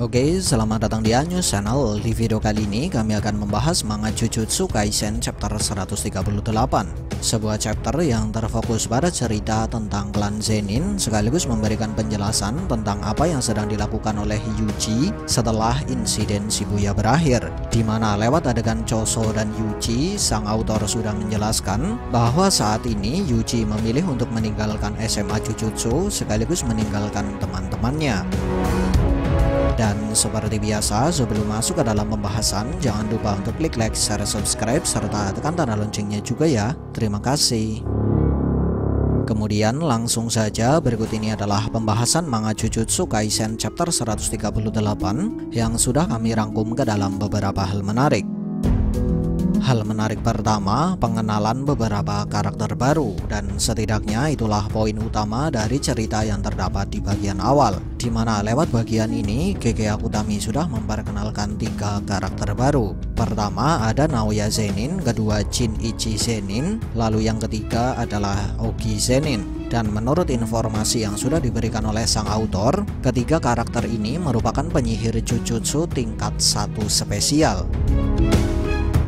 Oke, selamat datang di Anyus Channel. Di video kali ini kami akan membahas manga Jujutsu Kaisen chapter 138. Sebuah chapter yang terfokus pada cerita tentang klan Zenin sekaligus memberikan penjelasan tentang apa yang sedang dilakukan oleh Yuji setelah insiden Shibuya berakhir, di mana lewat adegan Choso dan Yuji, sang autor sudah menjelaskan bahwa saat ini Yuji memilih untuk meninggalkan SMA Jujutsu sekaligus meninggalkan teman-temannya. Dan seperti biasa, sebelum masuk ke dalam pembahasan, jangan lupa untuk klik like, share, subscribe, serta tekan tanda loncengnya juga ya. Terima kasih. Kemudian langsung saja, berikut ini adalah pembahasan manga Jujutsu Kaisen chapter 138 yang sudah kami rangkum ke dalam beberapa hal menarik. Hal menarik pertama, pengenalan beberapa karakter baru, dan setidaknya itulah poin utama dari cerita yang terdapat di bagian awal, di mana lewat bagian ini Gege Akutami sudah memperkenalkan 3 karakter baru. Pertama ada Naoya Zenin, kedua Shinichi Zenin, lalu yang ketiga adalah Ogi Zenin. Dan menurut informasi yang sudah diberikan oleh sang autor, ketiga karakter ini merupakan penyihir Jujutsu tingkat 1 spesial.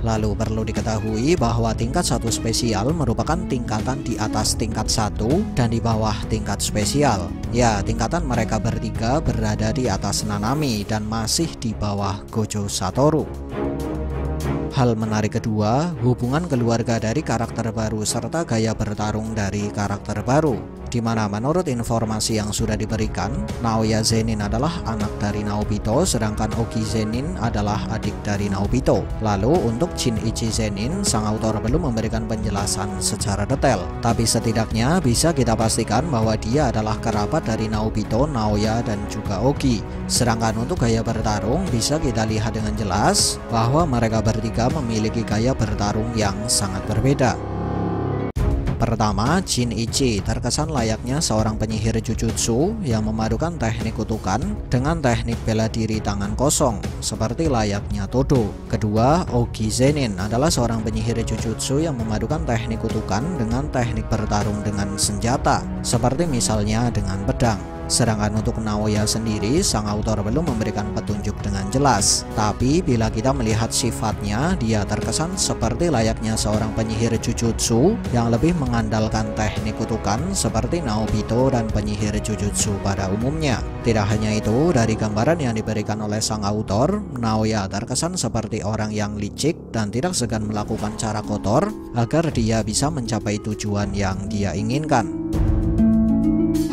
Lalu perlu diketahui bahwa tingkat 1 spesial merupakan tingkatan di atas tingkat 1 dan di bawah tingkat spesial. Ya, tingkatan mereka bertiga berada di atas Nanami dan masih di bawah Gojo Satoru. Hal menarik kedua, hubungan keluarga dari karakter baru serta gaya bertarung dari karakter baru, di mana menurut informasi yang sudah diberikan, Naoya Zenin adalah anak dari Naobito, sedangkan Ogi Zenin adalah adik dari Naobito. Lalu untuk Shinichi Zenin, sang autor belum memberikan penjelasan secara detail, tapi setidaknya bisa kita pastikan bahwa dia adalah kerabat dari Naobito, Naoya, dan juga Ogi. Sedangkan untuk gaya bertarung bisa kita lihat dengan jelas bahwa mereka bertiga memiliki gaya bertarung yang sangat berbeda. Pertama, Shinichi terkesan layaknya seorang penyihir Jujutsu yang memadukan teknik kutukan dengan teknik bela diri tangan kosong seperti layaknya Todo. Kedua, Ogi Zenin adalah seorang penyihir Jujutsu yang memadukan teknik kutukan dengan teknik bertarung dengan senjata seperti misalnya dengan pedang. Sedangkan untuk Naoya sendiri, sang autor belum memberikan petunjuk dengan jelas. Tapi bila kita melihat sifatnya, dia terkesan seperti layaknya seorang penyihir Jujutsu yang lebih mengandalkan teknik kutukan seperti Naobito dan penyihir Jujutsu pada umumnya. Tidak hanya itu, dari gambaran yang diberikan oleh sang autor, Naoya terkesan seperti orang yang licik dan tidak segan melakukan cara kotor agar dia bisa mencapai tujuan yang dia inginkan.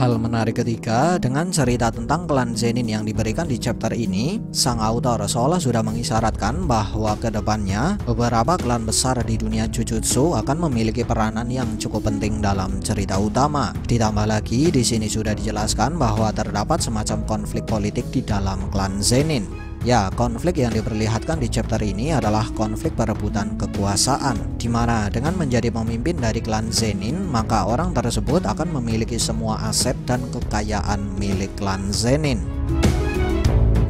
Hal menarik ketiga, dengan cerita tentang klan Zenin yang diberikan di chapter ini, sang autor seolah sudah mengisyaratkan bahwa kedepannya beberapa klan besar di dunia Jujutsu akan memiliki peranan yang cukup penting dalam cerita utama. Ditambah lagi, di sini sudah dijelaskan bahwa terdapat semacam konflik politik di dalam klan Zenin. Ya, konflik yang diperlihatkan di chapter ini adalah konflik perebutan kekuasaan, di mana dengan menjadi pemimpin dari klan Zenin, maka orang tersebut akan memiliki semua aset dan kekayaan milik klan Zenin.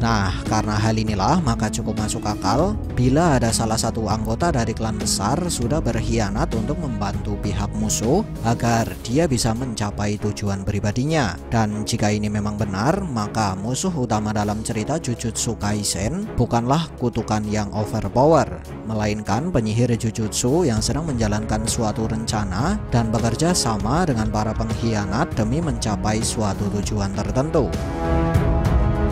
Nah, karena hal inilah maka cukup masuk akal bila ada salah satu anggota dari klan besar sudah berkhianat untuk membantu pihak musuh agar dia bisa mencapai tujuan pribadinya. Dan jika ini memang benar, maka musuh utama dalam cerita Jujutsu Kaisen bukanlah kutukan yang overpower, melainkan penyihir Jujutsu yang sedang menjalankan suatu rencana dan bekerja sama dengan para pengkhianat demi mencapai suatu tujuan tertentu.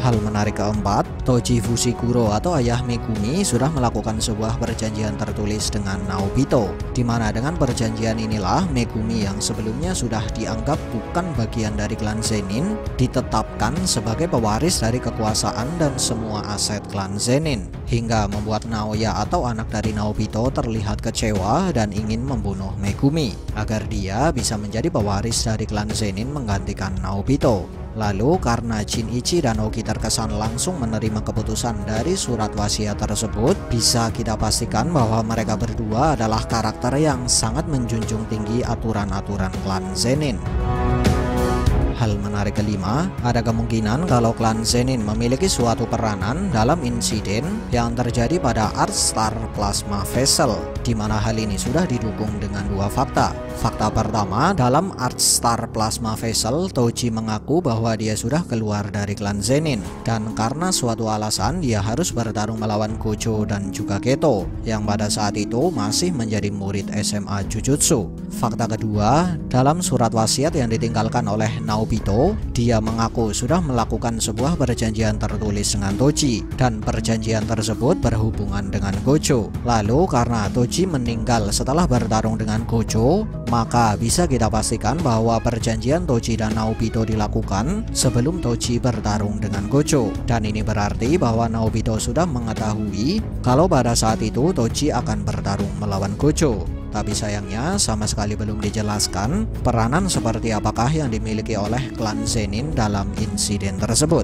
Hal menarik keempat, Toji Fushiguro atau ayah Megumi sudah melakukan sebuah perjanjian tertulis dengan Naobito, di mana dengan perjanjian inilah Megumi yang sebelumnya sudah dianggap bukan bagian dari klan Zenin ditetapkan sebagai pewaris dari kekuasaan dan semua aset klan Zenin, hingga membuat Naoya atau anak dari Naobito terlihat kecewa dan ingin membunuh Megumi agar dia bisa menjadi pewaris dari klan Zenin menggantikan Naobito. Lalu karena Shinichi dan Ogi terkesan langsung menerima keputusan dari surat wasiat tersebut, bisa kita pastikan bahwa mereka berdua adalah karakter yang sangat menjunjung tinggi aturan-aturan klan Zenin. Hal menarik kelima, ada kemungkinan kalau klan Zenin memiliki suatu peranan dalam insiden yang terjadi pada Art Star Plasma Vessel, di mana hal ini sudah didukung dengan 2 fakta. Fakta pertama, dalam Artstar Plasma Vessel, Toji mengaku bahwa dia sudah keluar dari klan Zenin, dan karena suatu alasan dia harus bertarung melawan Gojo dan juga Geto, yang pada saat itu masih menjadi murid SMA Jujutsu. Fakta kedua, dalam surat wasiat yang ditinggalkan oleh Naobito, dia mengaku sudah melakukan sebuah perjanjian tertulis dengan Toji, dan perjanjian tersebut berhubungan dengan Gojo. Lalu karena Toji meninggal setelah bertarung dengan Gojo, maka bisa kita pastikan bahwa perjanjian Toji dan Naobito dilakukan sebelum Toji bertarung dengan Gojo. Dan ini berarti bahwa Naobito sudah mengetahui kalau pada saat itu Toji akan bertarung melawan Gojo. Tapi sayangnya sama sekali belum dijelaskan peranan seperti apakah yang dimiliki oleh klan Zenin dalam insiden tersebut.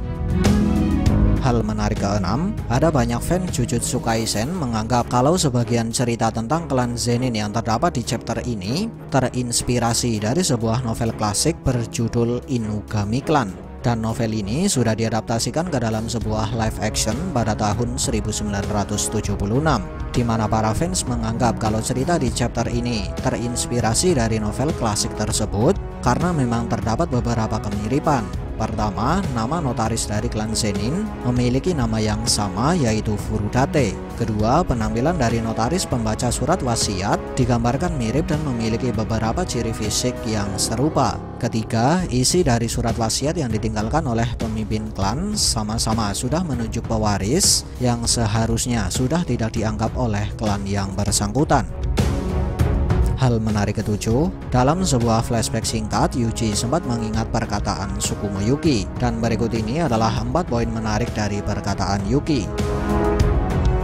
Hal menarik keenam, ada banyak fans Jujutsu Kaisen menganggap kalau sebagian cerita tentang klan Zenin yang terdapat di chapter ini terinspirasi dari sebuah novel klasik berjudul Inugami Clan. Dan novel ini sudah diadaptasikan ke dalam sebuah live action pada tahun 1976, di mana para fans menganggap kalau cerita di chapter ini terinspirasi dari novel klasik tersebut karena memang terdapat beberapa kemiripan. Pertama, nama notaris dari klan Zenin memiliki nama yang sama, yaitu Furudate. Kedua, penampilan dari notaris pembaca surat wasiat digambarkan mirip dan memiliki beberapa ciri fisik yang serupa. Ketiga, isi dari surat wasiat yang ditinggalkan oleh pemimpin klan sama-sama sudah menunjuk pewaris yang seharusnya sudah tidak dianggap oleh klan yang bersangkutan. Hal menarik ketujuh, dalam sebuah flashback singkat, Yuji sempat mengingat perkataan Tsukumo Yuki, dan berikut ini adalah 4 poin menarik dari perkataan Yuki.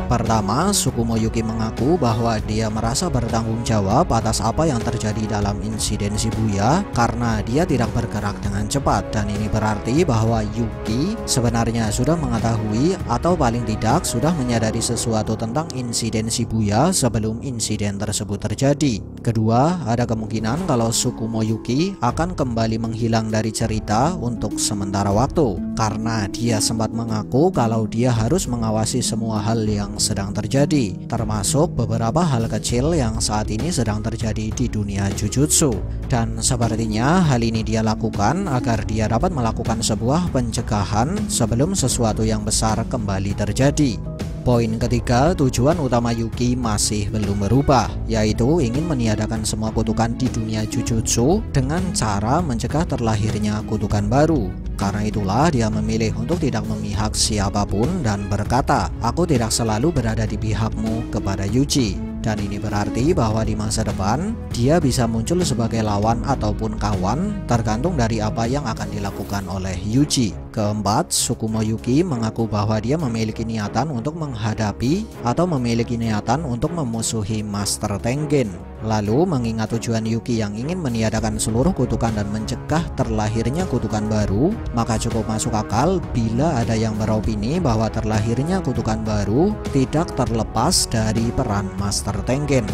Pertama, Tsukumo Yuki mengaku bahwa dia merasa bertanggung jawab atas apa yang terjadi dalam insiden Shibuya karena dia tidak bergerak dengan cepat, dan ini berarti bahwa Yuki sebenarnya sudah mengetahui atau paling tidak sudah menyadari sesuatu tentang insiden Shibuya sebelum insiden tersebut terjadi. Kedua, ada kemungkinan kalau Tsukumo Yuki akan kembali menghilang dari cerita untuk sementara waktu karena dia sempat mengaku kalau dia harus mengawasi semua hal yang sedang terjadi, termasuk beberapa hal kecil yang saat ini sedang terjadi di dunia Jujutsu. Dan sepertinya hal ini dia lakukan agar dia dapat melakukan sebuah pencegahan sebelum sesuatu yang besar kembali terjadi. Poin ketiga, tujuan utama Yuki masih belum berubah, yaitu ingin meniadakan semua kutukan di dunia Jujutsu dengan cara mencegah terlahirnya kutukan baru. Karena itulah dia memilih untuk tidak memihak siapapun dan berkata, "Aku tidak selalu berada di pihakmu," kepada Yuji. Dan ini berarti bahwa di masa depan dia bisa muncul sebagai lawan ataupun kawan tergantung dari apa yang akan dilakukan oleh Yuji. Keempat, Tsukumo Yuki mengaku bahwa dia memiliki niatan untuk menghadapi atau memiliki niatan untuk memusuhi Master Tengen. Lalu mengingat tujuan Yuki yang ingin meniadakan seluruh kutukan dan mencegah terlahirnya kutukan baru, maka cukup masuk akal bila ada yang beropini bahwa terlahirnya kutukan baru tidak terlepas dari peran Master Tengen.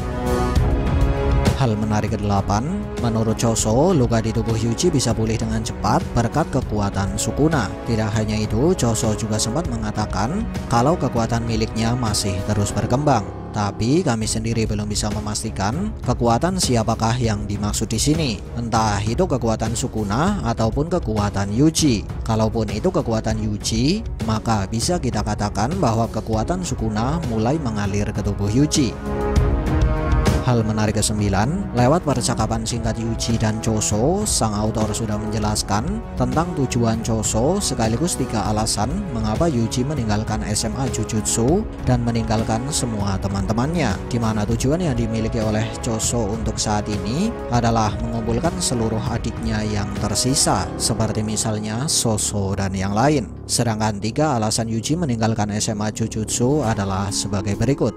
Hal menarik ke-8, menurut Choso, luka di tubuh Yuji bisa pulih dengan cepat berkat kekuatan Sukuna. Tidak hanya itu, Choso juga sempat mengatakan kalau kekuatan miliknya masih terus berkembang. Tapi kami sendiri belum bisa memastikan kekuatan siapakah yang dimaksud di sini. Entah itu kekuatan Sukuna ataupun kekuatan Yuji. Kalaupun itu kekuatan Yuji, maka bisa kita katakan bahwa kekuatan Sukuna mulai mengalir ke tubuh Yuji. Hal menarik ke-9, lewat percakapan singkat Yuji dan Choso, sang autor sudah menjelaskan tentang tujuan Choso sekaligus 3 alasan mengapa Yuji meninggalkan SMA Jujutsu dan meninggalkan semua teman-temannya, di mana tujuan yang dimiliki oleh Choso untuk saat ini adalah mengumpulkan seluruh adiknya yang tersisa, seperti misalnya Soso dan yang lain. Sedangkan 3 alasan Yuji meninggalkan SMA Jujutsu adalah sebagai berikut.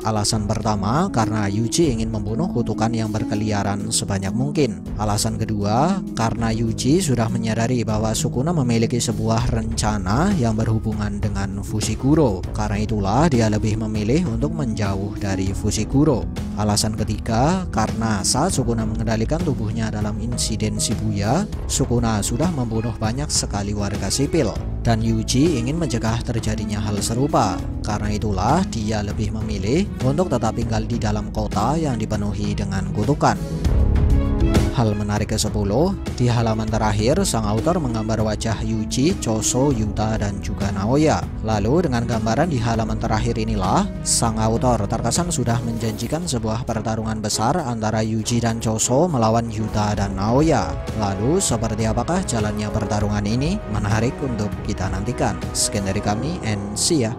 Alasan pertama, karena Yuji ingin membunuh kutukan yang berkeliaran sebanyak mungkin. Alasan kedua, karena Yuji sudah menyadari bahwa Sukuna memiliki sebuah rencana yang berhubungan dengan Fushiguro. Karena itulah dia lebih memilih untuk menjauh dari Fushiguro. Alasan ketiga, karena saat Sukuna mengendalikan tubuhnya dalam insiden Shibuya, Sukuna sudah membunuh banyak sekali warga sipil. Dan Yuji ingin mencegah terjadinya hal serupa. Karena itulah dia lebih memilih untuk tetap tinggal di dalam kota yang dipenuhi dengan kutukan. Hal menarik ke-10, di halaman terakhir sang autor menggambar wajah Yuji, Choso, Yuta, dan juga Naoya. Lalu dengan gambaran di halaman terakhir inilah, sang autor terkesan sudah menjanjikan sebuah pertarungan besar antara Yuji dan Choso melawan Yuta dan Naoya. Lalu seperti apakah jalannya pertarungan ini? Menarik untuk kita nantikan. Sekian dari kami, and see ya.